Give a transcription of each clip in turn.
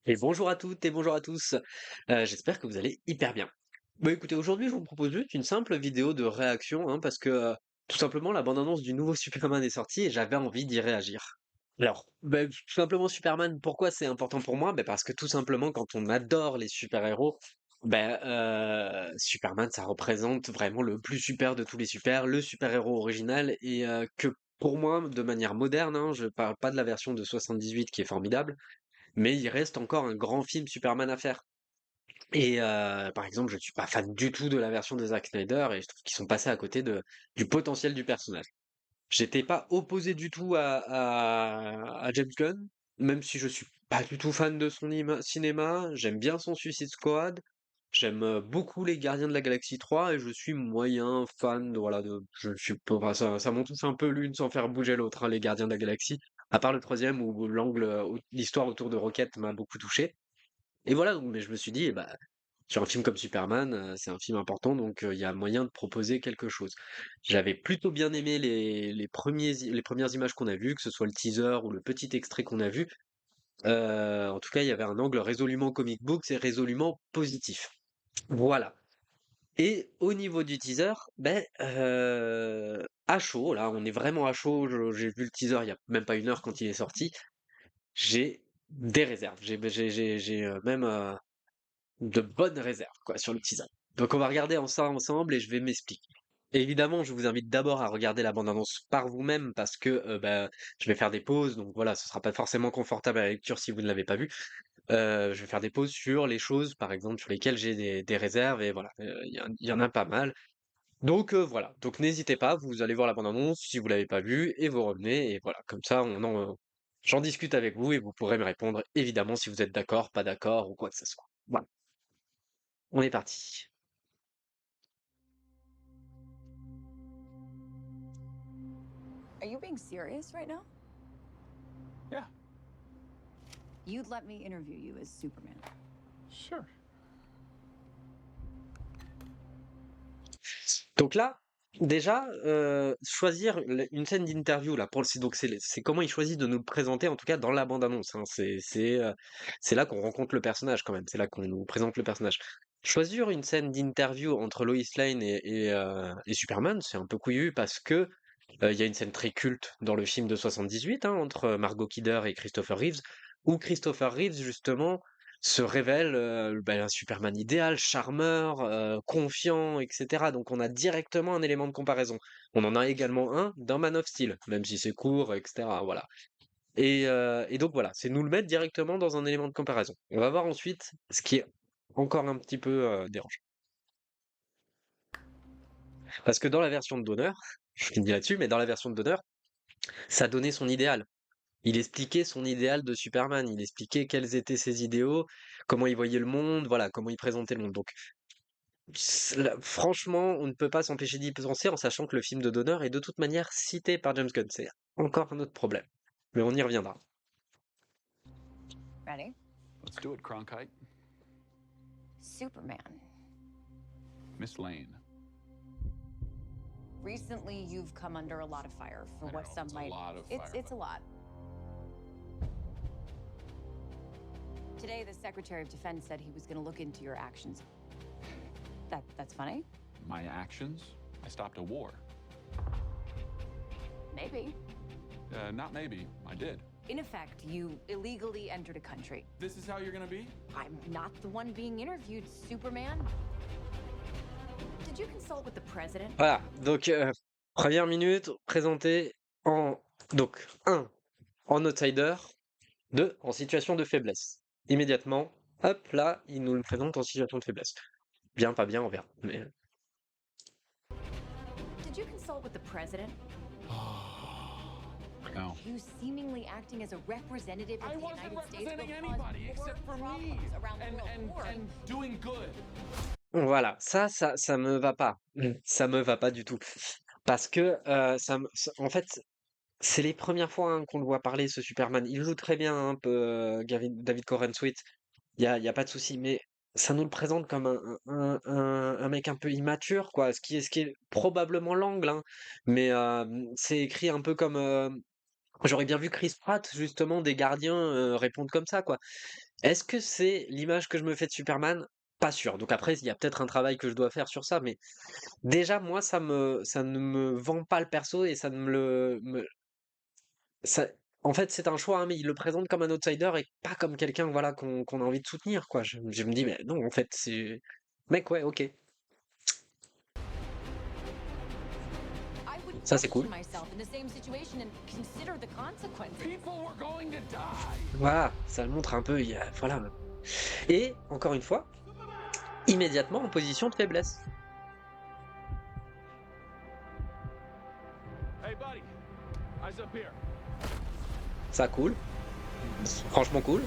Et bonjour à toutes et bonjour à tous. J'espère que vous allez hyper bien. Bah écoutez, aujourd'hui je vous propose juste une simple vidéo de réaction, hein, parce que tout simplement la bande-annonce du nouveau Superman est sortie et j'avais envie d'y réagir. Alors, bah, tout simplement Superman, pourquoi c'est important pour moi? Bah, parce que tout simplement quand on adore les super-héros, Superman ça représente vraiment le plus super de tous les super, le super-héros original et que pour moi, de manière moderne, hein, je parle pas de la version de 78 qui est formidable, mais il reste encore un grand film Superman à faire. Et par exemple, je suis pas fan du tout de la version de Zack Snyder et je trouve qu'ils sont passés à côté du potentiel du personnage. J'étais pas opposé du tout à James Gunn, même si je suis pas du tout fan de son cinéma. J'aime bien son Suicide Squad. J'aime beaucoup les Gardiens de la Galaxie 3 et je suis moyen fan de, voilà, je suis pas, enfin, ça m'en touche un peu l'une sans faire bouger l'autre, hein, les Gardiens de la Galaxie. À part le troisième où l'histoire autour de Rocket m'a beaucoup touché. Et voilà, donc, mais je me suis dit, bah, sur un film comme Superman, c'est un film important, donc il y a moyen de proposer quelque chose. J'avais plutôt bien aimé les premières images qu'on a vues, que ce soit le teaser ou le petit extrait qu'on a vu. En tout cas, il y avait un angle résolument comic book et résolument positif. Voilà. Et au niveau du teaser, à chaud, là, on est vraiment à chaud. J'ai vu le teaser il y a même pas une heure quand il est sorti. J'ai des réserves. J'ai même de bonnes réserves quoi, sur le teaser. Donc on va regarder ça ensemble et je vais m'expliquer. Évidemment, je vous invite d'abord à regarder la bande-annonce par vous-même parce que je vais faire des pauses, donc voilà, ce sera pas forcément confortable à la lecture si vous ne l'avez pas vu. Je vais faire des pauses sur les choses, par exemple, sur lesquelles j'ai des réserves, et voilà, il y en a pas mal. Donc voilà, donc n'hésitez pas, vous allez voir la bande-annonce si vous l'avez pas vue, et vous revenez, et voilà, comme ça j'en discute avec vous et vous pourrez me répondre évidemment si vous êtes d'accord, pas d'accord ou quoi que ce soit. Voilà, on est parti. Are you being serious right now? Yeah, You'd let me interview you as Superman. sure. Donc là, déjà, choisir une scène d'interview là, c'est comment il choisit de nous le présenter, en tout cas dans la bande-annonce, hein. C'est là qu'on rencontre le personnage quand même, c'est là qu'on nous présente le personnage. Choisir une scène d'interview entre Lois Lane et Superman, c'est un peu couillu parce que il y a une scène très culte dans le film de 78, hein, entre Margot Kidder et Christopher Reeves, où Christopher Reeves, justement, se révèle un Superman idéal, charmeur, confiant, etc. Donc on a directement un élément de comparaison. On en a également un dans Man of Steel, même si c'est court, etc. Voilà. Et donc voilà, c'est nous le mettre directement dans un élément de comparaison. On va voir ensuite ce qui est encore un petit peu dérangeant. Parce que dans la version de Donner, je finis là-dessus, mais dans la version de Donner, ça donnait son idéal. Il expliquait son idéal de Superman, il expliquait quels étaient ses idéaux, comment il voyait le monde, voilà, comment il présentait le monde. Donc, franchement, on ne peut pas s'empêcher d'y penser en sachant que le film de Donner est de toute manière cité par James Gunn. C'est encore un autre problème. Mais on y reviendra. Ready? Let's do it, Cronkite. Superman. Miss Lane. Recently, you've come under a lot of fire for I what know, some it's a might. lot of It's fire, a lot. Today, the Secretary of Defense said he was going to look into your actions. That's funny. My actions? I stopped a war. Maybe. Not maybe. I did. In effect, you illegally entered a country. This is how you're gonna be? I'm not the one being interviewed, Superman. Did you consult with the president? Voilà, donc première minute présentée en donc un en outsider, 2 en situation de faiblesse. Immédiatement, hop là, il nous le présente en situation de faiblesse. Bien, pas bien, on verra. Mais Did you consult with the president? No. You seemingly acting as a representative of I the wasn't United States will representing cause anybody more except for me problems around the and, world. and, More. and doing good. voilà, ça me va pas. Ça me va pas du tout. Parce que en fait, c'est les premières fois hein, qu'on le voit parler, ce Superman. Il joue très bien, hein, un peu David Corenswet. Sweet. Y a pas de souci, mais ça nous le présente comme un mec un peu immature, quoi. Ce qui est probablement l'angle, hein. Mais c'est écrit un peu comme. J'aurais bien vu Chris Pratt, justement, des Gardiens répondre comme ça, quoi. Est-ce que c'est l'image que je me fais de Superman? Pas sûr. Donc après, il y a peut-être un travail que je dois faire sur ça, mais déjà moi ça ne me vend pas le perso et ça ne me le me ça en fait, c'est un choix, hein, mais il le présente comme un outsider et pas comme quelqu'un, voilà, qu'on a envie de soutenir, quoi. Je me dis: «Mais non, en fait, c'est mec, ouais, OK, I would ça c'est cool». question myself in the same situation and consider the consequences. People were going to die. Voilà, ça le montre un peu, il y a voilà. Et encore une fois, immédiatement en position de faiblesse. Hey, buddy. Eyes up here. Ça cool, franchement cool,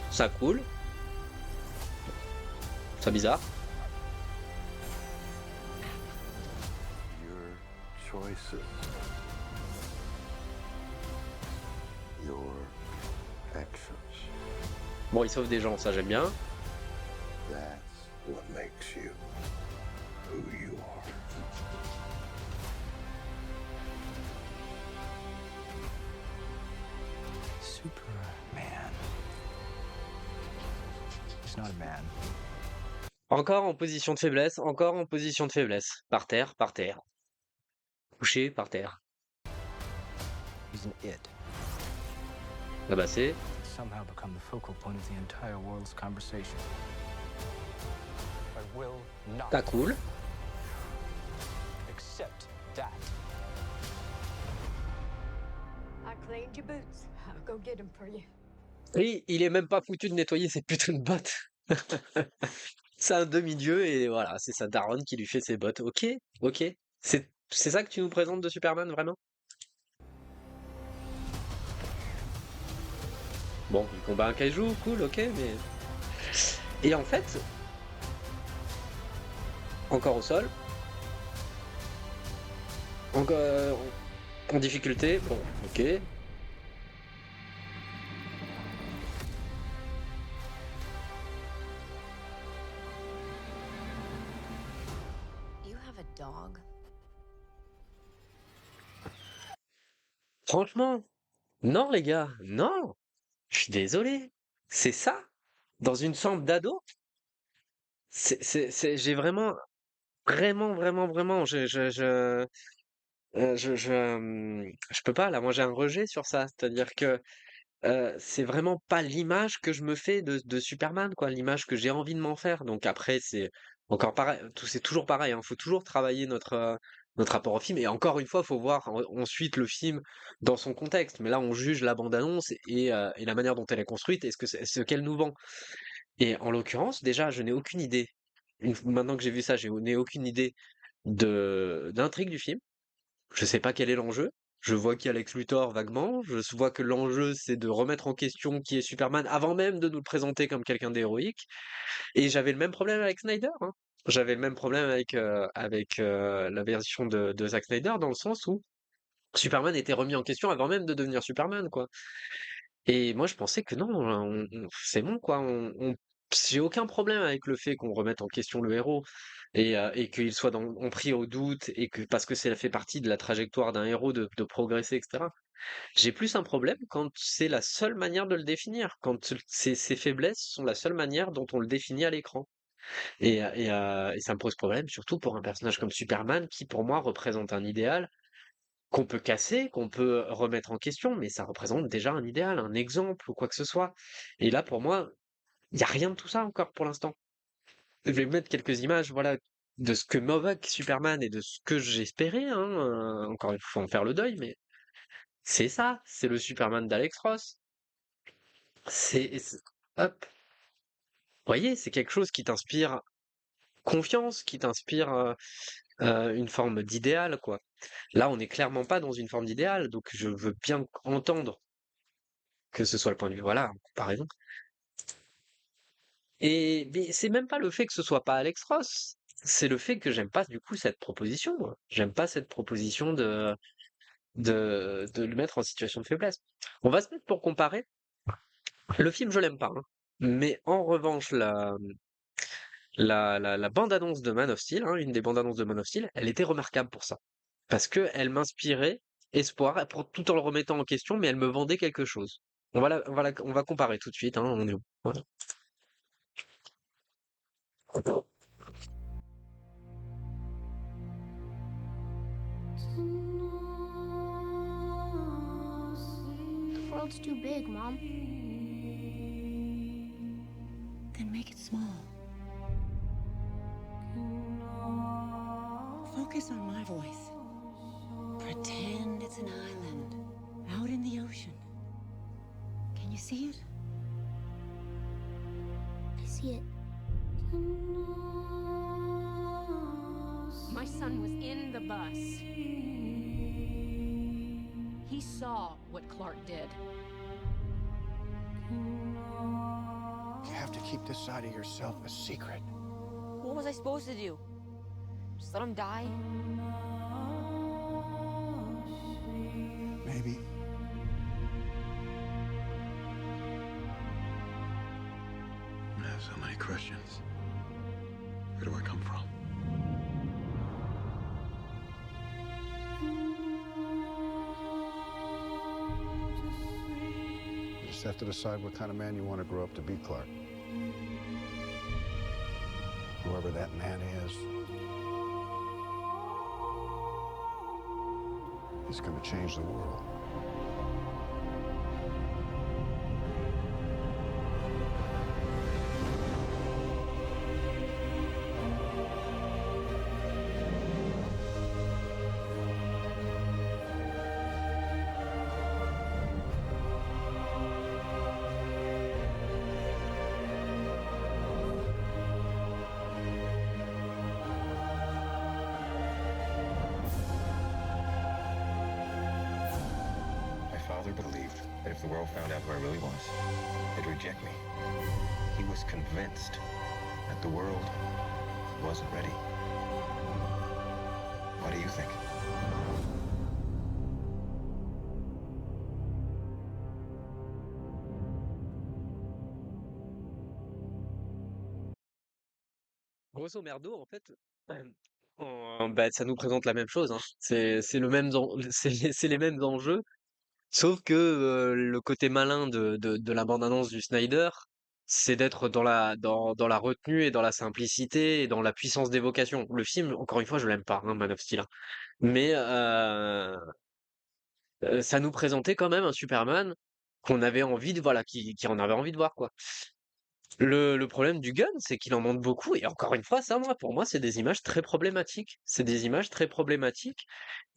ça cool, ça bizarre. Your choices, your actions, Bon, il sauve des gens, ça j'aime bien. that's what makes you who you are. Superman. He's not a man. Encore en position de faiblesse, encore en position de faiblesse. Par terre, par terre. Couché, par terre. He's an it. Tabassé. He's somehow become the focal point of the entire world's conversation. I will not Pas cool. accept that. I cleaned your boots. I'll go get them for you. Et il est même pas foutu de nettoyer ses putains de bottes. C'est un demi-dieu et voilà, c'est sa daronne qui lui fait ses bottes. Ok, ok. C'est ça que tu nous présentes de Superman, vraiment? Bon, il combat un kaiju, cool, ok, mais... Et en fait, encore au sol. Encore en difficulté, bon, ok. You have a dog? Franchement, non les gars, non. Je suis désolé. C'est ça? Dans une chambre d'ado? J'ai vraiment, vraiment, vraiment, vraiment, je peux pas, là, moi j'ai un rejet sur ça. C'est-à-dire que c'est vraiment pas l'image que je me fais de Superman, quoi, l'image que j'ai envie de m'en faire. Donc après, c'est encore pareil, c'est toujours pareil, hein, faut toujours travailler notre rapport au film. Et encore une fois, faut voir ensuite le film dans son contexte. Mais là, on juge la bande-annonce et la manière dont elle est construite et ce qu'elle nous vend. Et en l'occurrence, déjà, je n'ai aucune idée. Maintenant que j'ai vu ça, je n'ai aucune idée de d'intrigue du film. Je sais pas quel est l'enjeu. Je vois qu'il y a Lex Luthor vaguement. Je vois que l'enjeu, c'est de remettre en question qui est Superman avant même de nous le présenter comme quelqu'un d'héroïque. Et j'avais le même problème avec Snyder, hein. J'avais le même problème avec la version de Zack Snyder dans le sens où Superman était remis en question avant même de devenir Superman, quoi. Et moi, je pensais que non, c'est bon, quoi. J'ai aucun problème avec le fait qu'on remette en question le héros et qu'il soit on pris au doute et que parce que ça fait partie de la trajectoire d'un héros de progresser, etc. J'ai plus un problème quand c'est la seule manière de le définir, quand ses faiblesses sont la seule manière dont on le définit à l'écran. Et ça me pose problème, surtout pour un personnage comme Superman qui, pour moi, représente un idéal qu'on peut casser, qu'on peut remettre en question, mais ça représente déjà un idéal, un exemple ou quoi que ce soit. Et là, pour moi, il n'y a rien de tout ça encore pour l'instant. Je vais mettre quelques images, voilà, de ce que m'évoque Superman et de ce que j'espérais, hein. Encore une fois, en faire le deuil, mais c'est ça, c'est le Superman d'Alex Ross. Hop, vous voyez, c'est quelque chose qui t'inspire confiance, qui t'inspire une forme d'idéal, quoi. Là, on n'est clairement pas dans une forme d'idéal, donc je veux bien entendre que ce soit le point de vue, voilà, en comparaison. Et mais c'est même pas le fait que ce soit pas Alex Ross, c'est le fait que j'aime pas du coup cette proposition, moi. J'aime pas cette proposition de le mettre en situation de faiblesse. On va se mettre pour comparer. Le film, je l'aime pas, hein. Mais en revanche, la bande-annonce de Man of Steel, hein, une des bandes-annonces de Man of Steel, elle était remarquable pour ça. Parce que elle m'inspirait espoir, tout en le remettant en question, mais elle me vendait quelque chose. On va comparer tout de suite, hein, on est où? Voilà. The world's too big, Mom. Then make it small. Focus on my voice. Pretend it's an island out in the ocean. Can you see it? I see it. My son was in the bus. He saw what Clark did. You have to keep this side of yourself a secret. What was I supposed to do? Just let him die? Maybe. I have so many questions. Where do I come from? You just have to decide what kind of man you want to grow up to be, Clark. Whoever that man is, he's going to change the world. My father believed that if the world found out who I really was, they'd reject me. He was convinced that the world wasn't ready. What do you think? Grosso merdo, en fait, bah, ça nous présente la même chose, hein. C'est le même c'est les mêmes enjeux, sauf que le côté malin de la bande-annonce du Snyder, c'est d'être dans la retenue et dans la simplicité et dans la puissance d'évocation. Le film, encore une fois, je l'aime pas, hein, Man of Steel, hein. Mais ça nous présentait quand même un Superman qu'on avait envie de, voilà, qui en avait envie de voir, quoi. Le problème du gun, c'est qu'il en montre beaucoup, et encore une fois, ça, moi, pour moi, c'est des images très problématiques. C'est des images très problématiques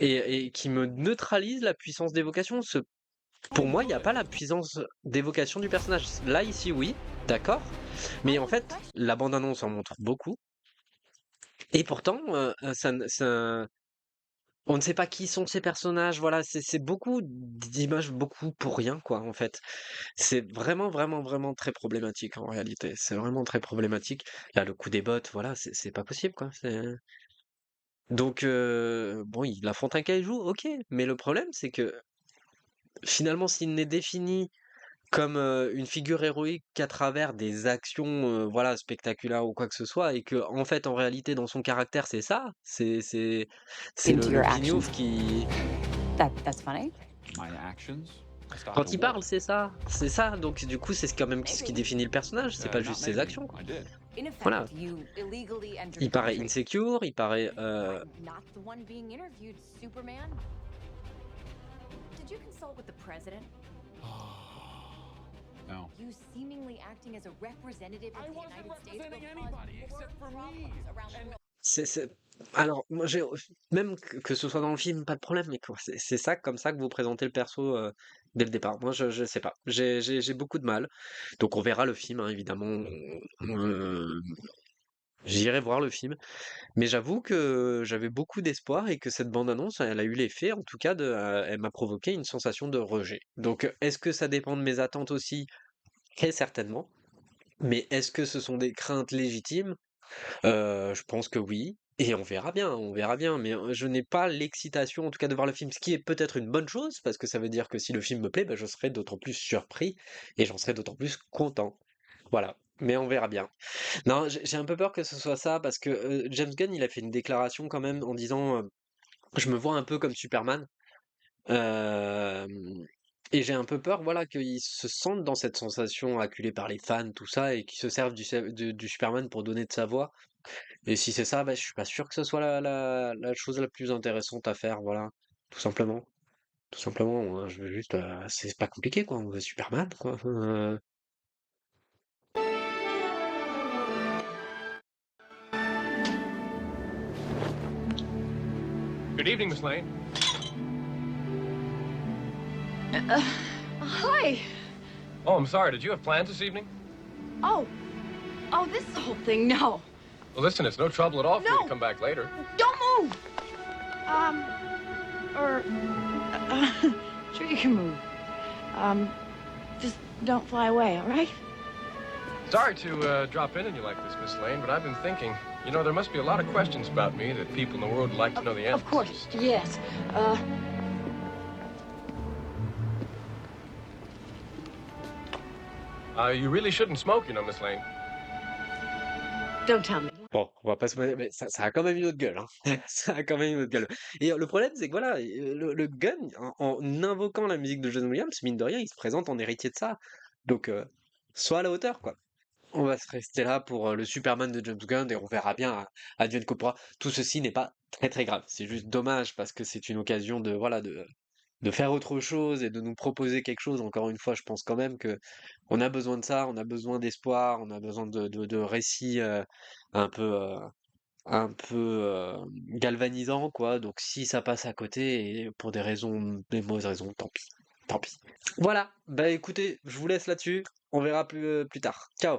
et qui me neutralisent la puissance d'évocation. Pour moi, il n'y a pas la puissance d'évocation du personnage. Là, ici, oui, d'accord. Mais en fait, la bande-annonce en montre beaucoup. Et pourtant, on ne sait pas qui sont ces personnages. Voilà, c'est beaucoup d'images, beaucoup pour rien, quoi, en fait. C'est vraiment, vraiment, vraiment très problématique en réalité. C'est vraiment très problématique. Là, le coup des bottes, voilà, c'est pas possible, quoi. Donc, bon, il affronte un kaiju, ok. Mais le problème, c'est que finalement, s'il n'est défini comme une figure héroïque qu'à travers des actions, voilà, spectaculaires ou quoi que ce soit, et que en fait, en réalité, dans son caractère, c'est ça. C'est Into le your guignol actions. qui, That's funny. My actions? I started quand a il war. parle, c'est ça. C'est ça. Donc, du coup, c'est quand même ce qui définit le personnage. C'est pas Not juste ses maybe. actions, quoi. I did. In Voilà. effect, you illegally entered Il the paraît country. insecure, il paraît I'm not the one being interviewed, Superman. Did you consult with the president? No. You seemingly acting as a representative of I the wasn't United States representing will cause anybody more except for me. problems around the And world. c'est alors moi j'ai même que ce soit dans le film, pas de problème, mais quoi, c'est ça comme ça que vous présentez le perso dès le départ. Moi je sais pas. J'ai beaucoup de mal. Donc on verra le film, hein, évidemment. J'irai voir le film. Mais j'avoue que j'avais beaucoup d'espoir et que cette bande-annonce, elle a eu l'effet, en tout cas, elle m'a provoqué une sensation de rejet. Donc est-ce que ça dépend de mes attentes aussi? Très certainement. Mais est-ce que ce sont des craintes légitimes? Je pense que oui, et on verra bien, mais je n'ai pas l'excitation, en tout cas, de voir le film, ce qui est peut-être une bonne chose, parce que ça veut dire que si le film me plaît, bah, je serai d'autant plus surpris et j'en serai d'autant plus content. Voilà, mais on verra bien. Non, j'ai un peu peur que ce soit ça, parce que James Gunn, il a fait une déclaration quand même en disant, je me vois un peu comme Superman. Et j'ai un peu peur, voilà, qu'ils se sentent dans cette sensation acculés par les fans, tout ça, et qu'ils se servent du Superman pour donner de sa voix. Et si c'est ça, bah, je suis pas sûr que ce soit la chose la plus intéressante à faire, voilà, tout simplement. Tout simplement, moi, je veux juste, c'est pas compliqué, quoi, on veut Superman, quoi. Good evening, Miss Lane. Hi. Oh, I'm sorry. Did you have plans this evening? Oh. Oh, this whole thing, no. Well, listen, it's no trouble at all for you No. to come back later. Don't move. Sure you can move. Just don't fly away, all right? Sorry to drop in on you like this, Miss Lane, but I've been thinking, you know, there must be a lot of questions about me that people in the world would like to know the answers. Of course, yes. You really shouldn't smoke, you know, Miss Lane. Don't tell me. Bon, on va pas se mais ça a quand même une autre gueule, hein. Ça a quand même une autre gueule. Et le problème, c'est que voilà, le Gunn, en invoquant la musique de John Williams, mine de rien, il se présente en héritier de ça. Donc, soit à la hauteur, quoi. On va se rester là pour le Superman de James Gunn et on verra bien advienne que pourra. Tout ceci n'est pas très très grave. C'est juste dommage parce que c'est une occasion de voilà de faire autre chose et de nous proposer quelque chose. Encore une fois, je pense quand même que on a besoin de ça, on a besoin d'espoir, on a besoin de récits un peu galvanisants, quoi. Donc si ça passe à côté et pour des mauvaises raisons, tant pis. Tant pis. Voilà, bah écoutez, je vous laisse là-dessus. On verra plus tard. Ciao!